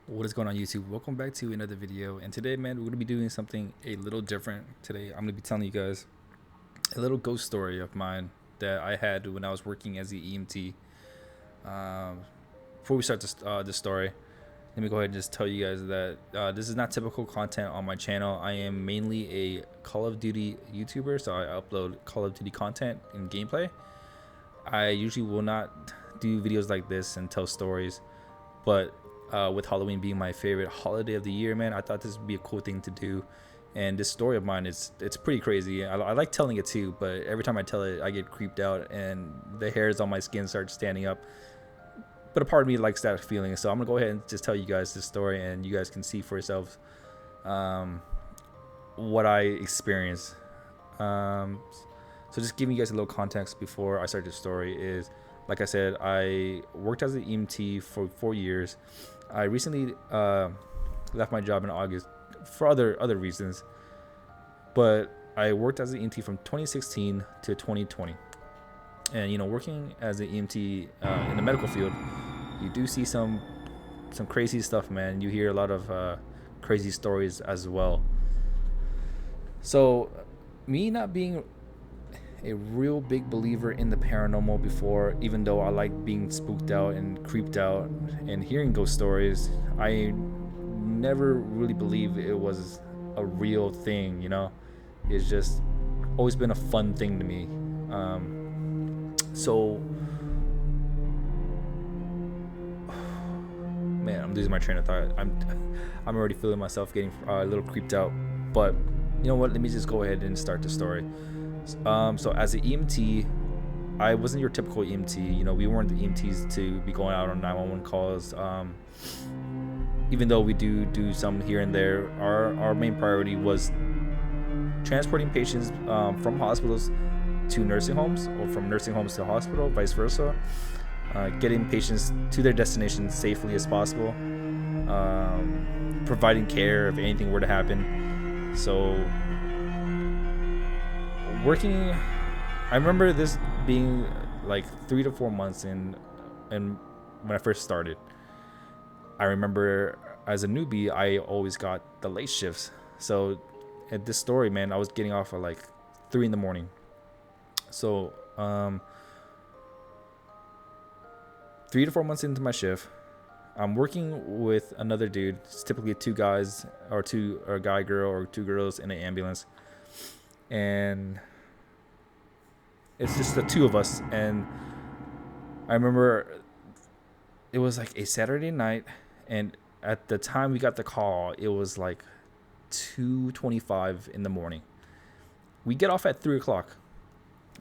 What is going on, YouTube? Welcome back to another video. And today, man, we're going to be doing something a little different. Today I'm going to be telling you guys a little ghost story of mine that I had when I was working as the EMT. Before we start this story, let me go ahead and just tell you guys that this is not typical content on my channel. I am mainly a Call of Duty YouTuber, so I upload Call of Duty content and gameplay. I usually will not do videos like this and tell stories, but with Halloween being my favorite holiday of the year, man, I thought this would be a cool thing to do. And this story of mine it's pretty crazy. I like telling it too, but every time I tell it, I get creeped out and the hairs on my skin start standing up. But a part of me likes that feeling, so I'm gonna go ahead and just tell you guys this story, and you guys can see for yourselves what I experienced. So just giving you guys a little context before I start this story is, like I said, I worked as an EMT for 4 years. I recently left my job in August for other reasons, but I worked as an EMT from 2016 to 2020. And working as an EMT in the medical field, you do see some crazy stuff, man. You hear a lot of crazy stories as well. So, me not being a real big believer in the paranormal before, even though I like being spooked out and creeped out and hearing ghost stories, I never really believed it was a real thing. It's just always been a fun thing to me. So man, I'm losing my train of thought. I'm already feeling myself getting a little creeped out, but you know what, let me just go ahead and start the story. So as an EMT, I wasn't your typical EMT. We weren't the EMTs to be going out on 911 calls. Even though we do some here and there, our main priority was transporting patients from hospitals to nursing homes, or from nursing homes to hospital, vice versa. Getting patients to their destination safely as possible. Providing care if anything were to happen. So working, I remember this being like 3 to 4 months in, and when I first started, I remember as a newbie, I always got the late shifts. So at this story, man, I was getting off at like 3 in the morning. So 3 to 4 months into my shift, I'm working with another dude. It's typically two guys, or a guy, girl, or two girls in an ambulance, and it's just the two of us. And I remember it was like a Saturday night, and at the time we got the call, it was like 2:25 in the morning. We get off at 3 o'clock,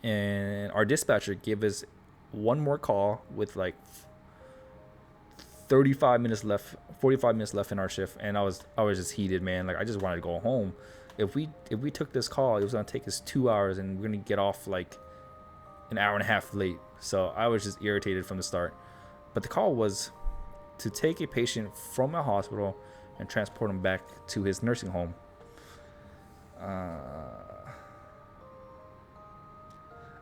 and our dispatcher gave us one more call with like 35 minutes left, 45 minutes left in our shift, and I was just heated, man. Like, I just wanted to go home. If we took this call, it was gonna take us 2 hours, and we're gonna get off like an hour and a half late. So I was just irritated from the start. But the call was to take a patient from a hospital and transport him back to his nursing home.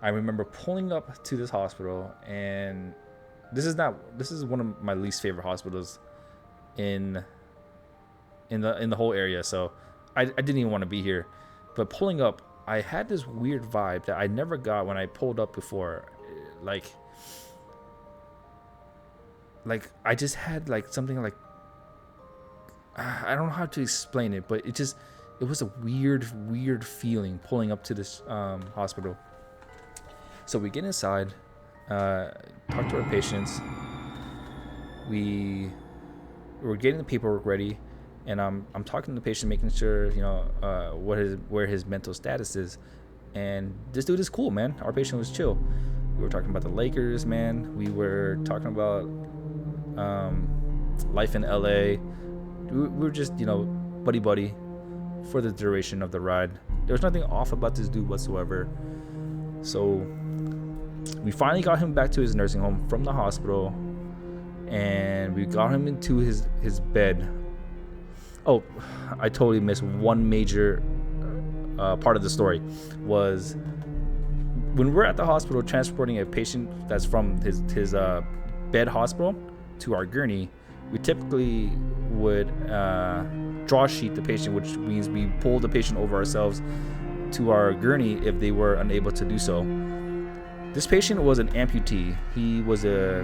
I remember pulling up to this hospital, and this is one of my least favorite hospitals in the whole area. So I didn't even want to be here. But pulling up, I had this weird vibe that I never got when I pulled up before. Like I just had like something like, I don't know how to explain it, but it was a weird feeling pulling up to this hospital. So we get inside, talk to our patients. We're getting the paperwork ready, and I'm talking to the patient, making sure where his mental status is. And this dude is cool, man. Our patient was chill. We were talking about the Lakers, man. We were talking about life in LA. We were just buddy for the duration of the ride. There was nothing off about this dude whatsoever. So we finally got him back to his nursing home from the hospital, and we got him into his bed. Oh, I totally missed one major part of the story. Was when we're at the hospital transporting a patient that's from his bed hospital to our gurney, we typically would draw sheet the patient, which means we pull the patient over ourselves to our gurney if they were unable to do so. This patient was an amputee. He was a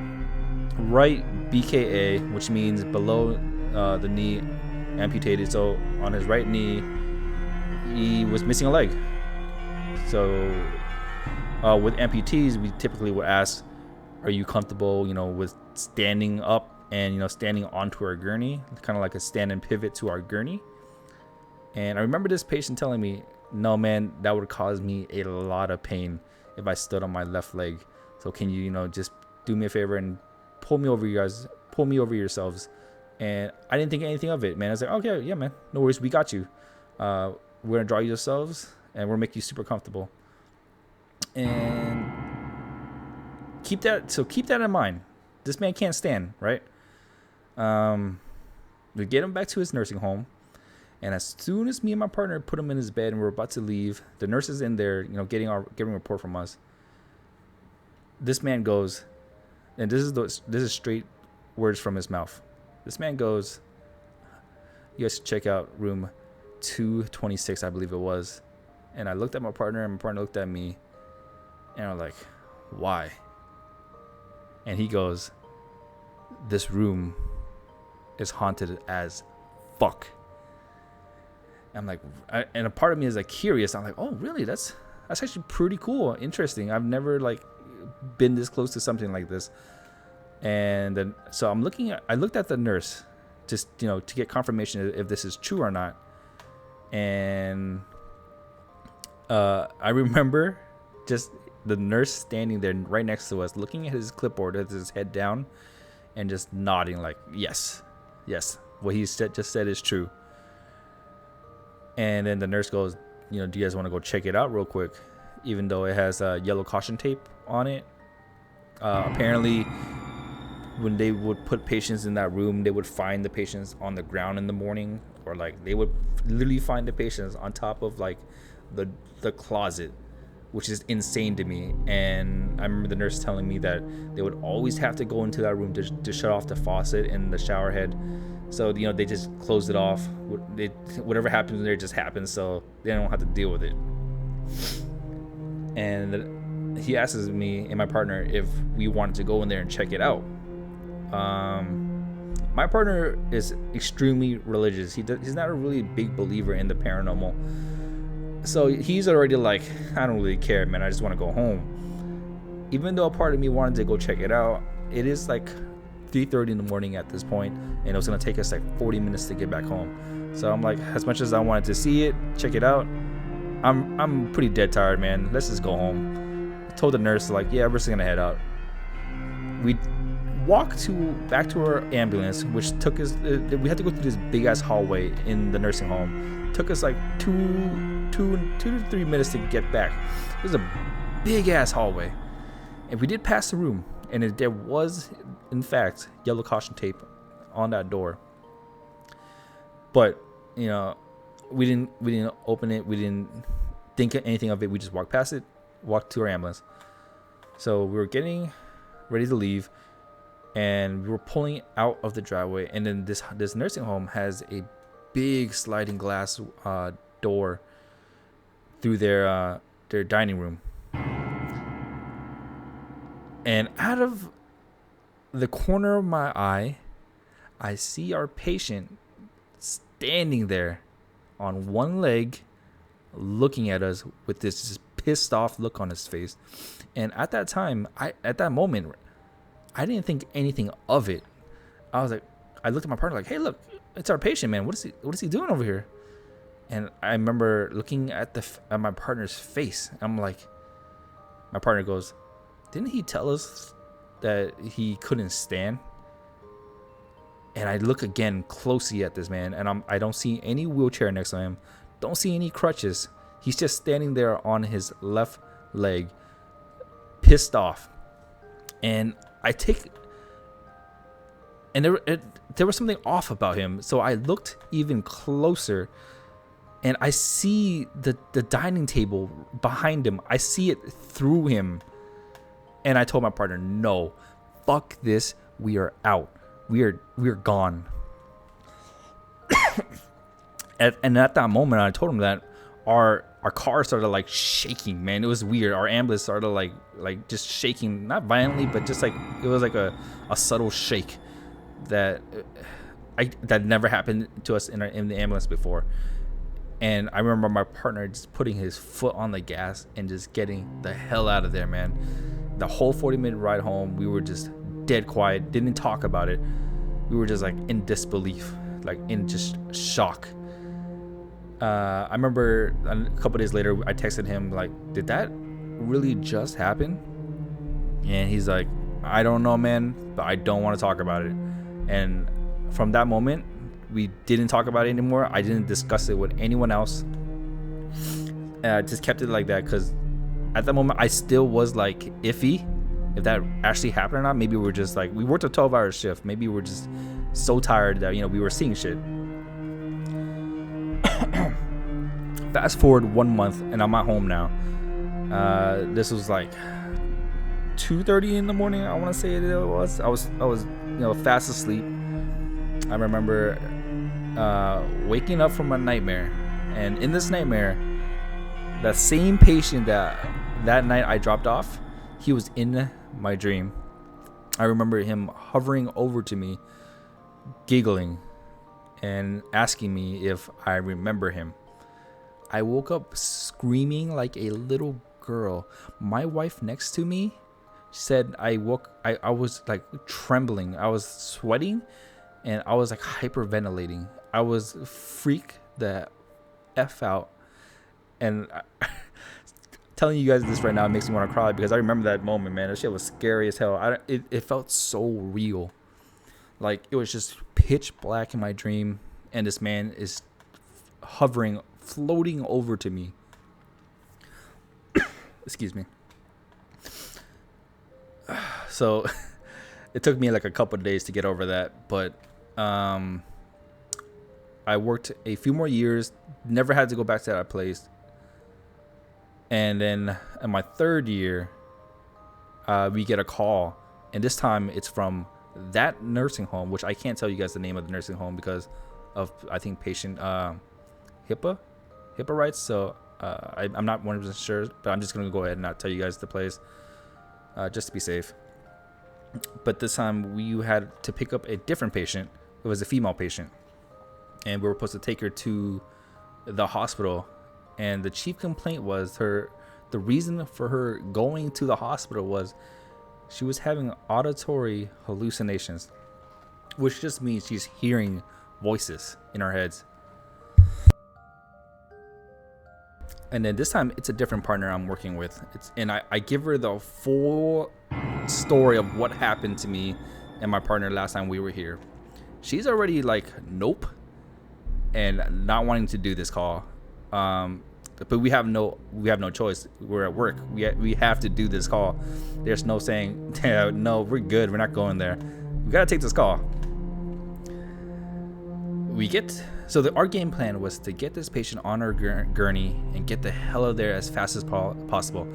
right BKA, which means below the knee amputated. So on his right knee, he was missing a leg. So with amputees, we typically would ask, are you comfortable, with standing up and, standing onto our gurney, kind of like a stand and pivot to our gurney? And I remember this patient telling me, no, man, that would cause me a lot of pain if I stood on my left leg. So can you, just do me a favor and pull me over yourselves. And I didn't think anything of it, man. I was like, okay, yeah, man, no worries, we got you. We're gonna draw you yourselves and we'll make you super comfortable. And keep that in mind. This man can't stand, right? We get him back to his nursing home, and as soon as me and my partner put him in his bed and we're about to leave, the nurse is in there, getting a report from us. This man goes, and this is straight words from his mouth. This man goes, you guys should check out room 226, I believe it was. And I looked at my partner, and my partner looked at me, and I'm like, why? And he goes, this room is haunted as fuck. I'm like, and a part of me is like curious. I'm like, oh, really? That's actually pretty cool, interesting. I've never been this close to something like this. And then so I looked at the nurse just to get confirmation if this is true or not. And I remember just the nurse standing there right next to us, looking at his clipboard with his head down and just nodding like, yes, what he just said is true. And then the nurse goes, do you guys want to go check it out real quick? Even though it has yellow caution tape on it. Apparently, when they would put patients in that room, they would find the patients on the ground in the morning, or they would literally find the patients on top of the closet, which is insane to me. And I remember the nurse telling me that they would always have to go into that room to shut off the faucet and the shower head. So, they just closed it off. Whatever happens there just happens, so they don't have to deal with it. And he asks me and my partner if we wanted to go in there and check it out. My partner is extremely religious. He's not a really big believer in the paranormal. So he's already like, I don't really care, man. I just want to go home. Even though a part of me wanted to go check it out, it is 3:30 in the morning at this point, and it was gonna take us 40 minutes to get back home. So I'm like, as much as I wanted to see it, check it out, I'm pretty dead tired, man. Let's just go home. I told the nurse yeah, we're just gonna head out. We walked back to our ambulance, which took us. We had to go through this big ass hallway in the nursing home. It took us 2 to 3 minutes to get back. It was a big ass hallway, and we did pass the room, and there was, in fact, yellow caution tape on that door. But we didn't open it. We didn't think anything of it. We just walked past it, walked to our ambulance. So we were getting ready to leave, and we were pulling out of the driveway. And then this nursing home has a big sliding glass door through their dining room. And out of the corner of my eye, I see our patient standing there on one leg, looking at us with this just pissed off look on his face. And at that moment, I didn't think anything of it. I looked at my partner like, hey, look, it's our patient, man. What is he doing over here? And I remember looking at my partner's face. I'm like, my partner goes, didn't he tell us that he couldn't stand? And I look again closely at this man, and I don't see any wheelchair next to him. Don't see any crutches. He's just standing there on his left leg, pissed off. And there was something off about him. So I looked even closer, and I see the dining table behind him. I see it through him. And I told my partner, no, fuck this. We are out. we are gone. And at that moment, I told him that our car started like shaking, man. It was weird. Our ambulance started like just shaking, not violently, but just like it was like a subtle shake that that never happened to us in the ambulance before. And I remember my partner just putting his foot on the gas and just getting the hell out of there, man. The whole 40-minute ride home, we were just dead quiet, didn't talk about it. We were just like in disbelief, like in just shock. I remember a couple days later, I texted him like, did that really just happen? And he's like, I don't know, man, but I don't want to talk about it. And from that moment, we didn't talk about it anymore. I didn't discuss it with anyone else. I just kept it like that because at that moment, I still was like iffy if that actually happened or not. Maybe we're just like, we worked a 12-hour shift. Maybe we're just so tired that, we were seeing shit. Fast forward 1 month and I'm at home now. This was like 2:30 in the morning. I want to say it was. I was fast asleep. I remember waking up from a nightmare, and in this nightmare, that same patient that night I dropped off, he was in my dream. I remember him hovering over to me, giggling, and asking me if I remember him. I woke up screaming like a little girl. My wife next to me said I was like trembling. I was sweating and I was like hyperventilating. I was freaked the F out. And telling you guys this right now, it makes me want to cry because I remember that moment, man. That shit was scary as hell. It felt so real. Like it was just pitch black in my dream and this man is hovering, floating over to me. Excuse me. So it took me like a couple of days to get over that, but I worked a few more years, never had to go back to that place. And then in my third year, we get a call, and this time it's from that nursing home, which I can't tell you guys the name of the nursing home because of, I think, patient HIPAA rights. So I'm not 100% sure, but I'm just going to go ahead and not tell you guys the place just to be safe. But this time we had to pick up a different patient. It was a female patient, and we were supposed to take her to the hospital. And the chief complaint was the reason for her going to the hospital was she was having auditory hallucinations, which just means she's hearing voices in her heads. And then this time it's a different partner I'm working with. And I give her the full story of what happened to me and my partner last time we were here. She's already like, nope, and not wanting to do this call. But we have no choice. We're at work. We have to do this call. There's no saying, yeah, no, we're good. We're not going there. We gotta take this call. So our game plan was to get this patient on our gurney and get the hell out of there as fast as possible.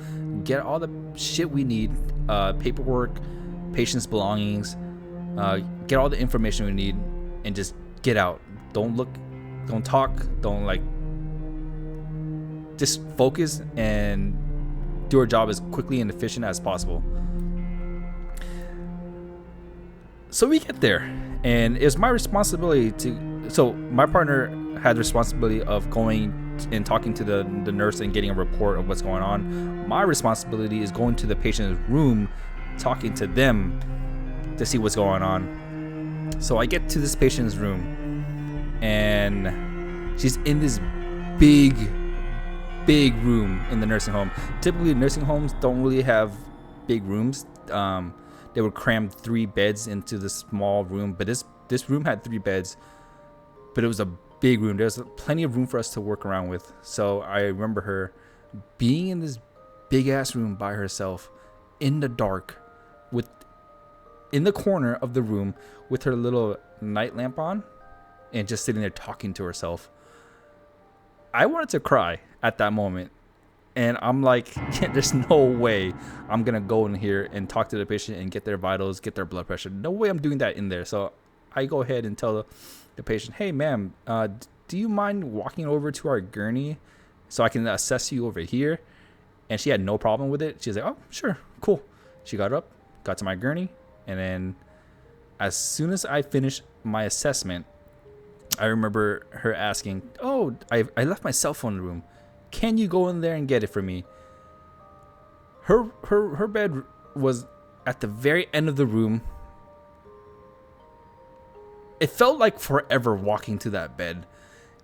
Get all the shit we need, paperwork, patient's belongings, get all the information we need, and just get out. Don't look, don't talk, don't like. Just focus and do our job as quickly and efficient as possible. So we get there, and it was my responsibility so my partner had the responsibility of going and talking to the nurse and getting a report of what's going on. My responsibility is going to the patient's room, talking to them to see what's going on. So I get to this patient's room, and she's in this big room in the nursing home. Typically nursing homes don't really have big rooms. They would cram 3 beds into this small room, but this room had 3 beds, but it was a big room. There's plenty of room for us to work around with. So I remember her being in this big ass room by herself in the dark, in the corner of the room with her little night lamp on and just sitting there talking to herself. I wanted to cry at that moment, and I'm like, there's no way I'm gonna go in here and talk to the patient and get their vitals, get their blood pressure. No way I'm doing that in there. So I go ahead and tell the patient, hey, ma'am, do you mind walking over to our gurney so I can assess you over here? And she had no problem with it. She was like, oh, sure, cool. She got up, got to my gurney, and then as soon as I finished my assessment, I remember her asking, oh, I left my cell phone in the room. Can you go in there and get it for me? Her bed was at the very end of the room. It felt like forever walking to that bed.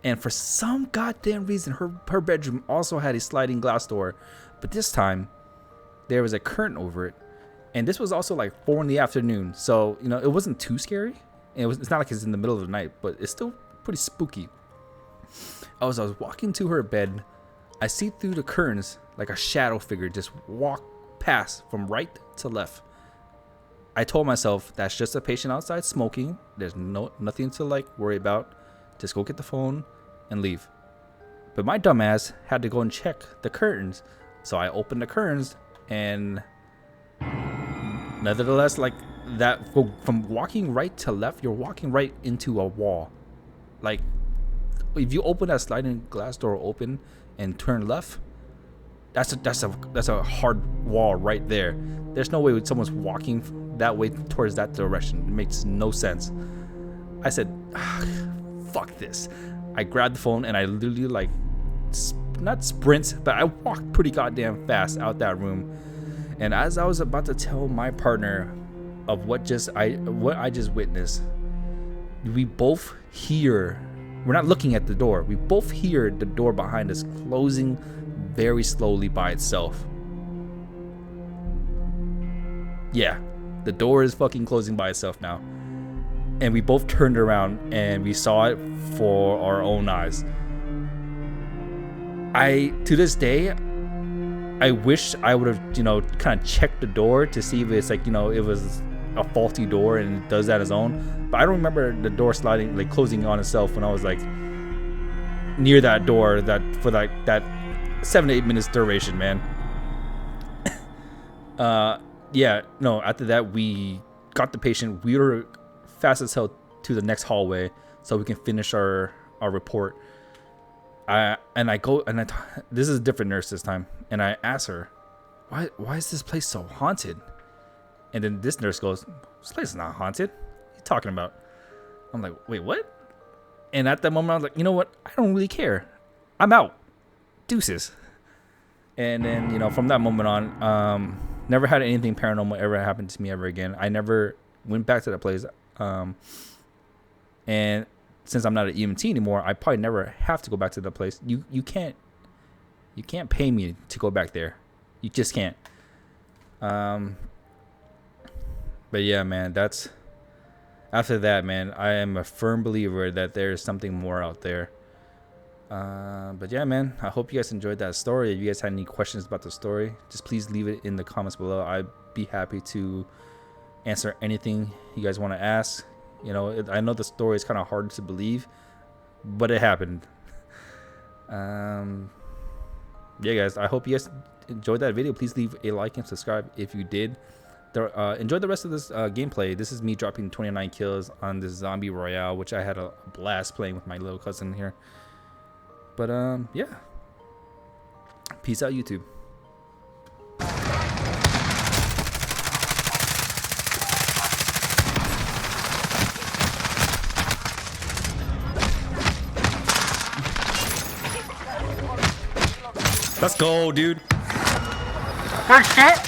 And for some goddamn reason, her bedroom also had a sliding glass door. But this time, there was a curtain over it. And this was also like 4 in the afternoon. So, you know, it wasn't too scary. It's not like it's in the middle of the night, but it's still pretty spooky. As I was walking to her bed, I see through the curtains like a shadow figure just walk past from right to left. I told myself that's just a patient outside smoking. There's nothing to like worry about. Just go get the phone and leave. But my dumbass had to go and check the curtains. So I opened the curtains, and nevertheless, like that, from walking right to left, you're walking right into a wall. Like if you open that sliding glass door open and turn left, that's a hard wall right there. There's no way someone's walking that way towards that direction. It makes no sense. I said, fuck this. I grabbed the phone and I literally like not sprint, but I walked pretty goddamn fast out that room. And as I was about to tell my partner of what I just witnessed, we both hear, we're not looking at the door, we both hear the door behind us closing very slowly by itself. Yeah, the door is fucking closing by itself now. And we both turned around and we saw it for our own eyes. To this day, I wish I would have, you know, kind of checked the door to see if it's like, you know, it was a faulty door and it does that on its own. But I don't remember the door sliding, like closing on itself when I was like near that door for like that 7 to 8 minutes duration, man. Yeah, no, after that we got the patient. We were fast as hell to the next hallway so we can finish our report. This is a different nurse this time, and I asked her, why is this place so haunted? And then this nurse goes, this place is not haunted. What are you talking about? I'm like, wait, what? And at that moment I was like, you know what, I don't really care, I'm out, deuces. And then, you know, from that moment on, never had anything paranormal ever happen to me ever again. I never went back to that place. And since I'm not an EMT anymore, I probably never have to go back to that place. You can't pay me to go back there. You just can't. But yeah, man, after that, man, I am a firm believer that there is something more out there. But yeah, man, I hope you guys enjoyed that story. If you guys had any questions about the story, just please leave it in the comments below. I'd be happy to answer anything you guys want to ask. You know, I know the story is kind of hard to believe, but it happened. Yeah, guys, I hope you guys enjoyed that video. Please leave a like and subscribe if you did. Enjoy the rest of this gameplay. This is me dropping 29 kills on this zombie royale, which I had a blast playing with my little cousin here. But yeah, peace out, YouTube. Let's go, dude. Good shit.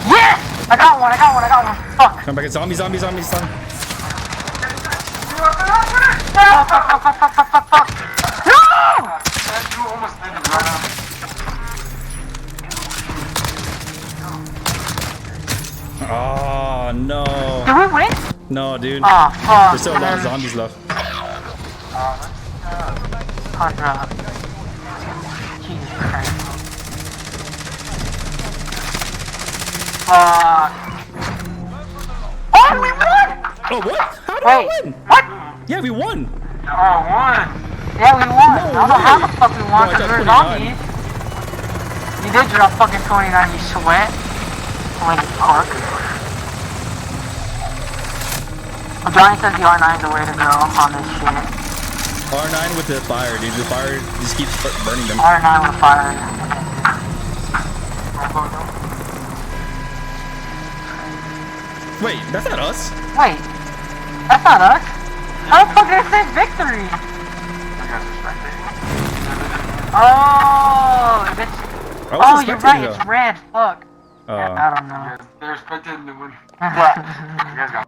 Yeah! I got one. Fuck. Come back, zombie. Fuck. No! You almost did it, right? Oh, no. Did we win? No, dude. Oh, fuck. There's still a lot of zombies left. Contra. Jesus Christ. Oh, we won! Oh, what? How did we win? What? Yeah, we won. Oh, won. Yeah, we won. No I don't know how the fuck we won, Bro, I because got we're 29. zombies. You did drop fucking 29, you sweat. Like, Parker. Johnny says the R9 is the way to go on this shit. R9 with the fire, dude. The fire just keeps burning them. R9 with fire. Wait, that's not us. Wait, that's not us? How the fuck did it say victory? Oh, it's... Oh, you're right, it's red. Fuck. I don't know. They're expecting to win. You guys got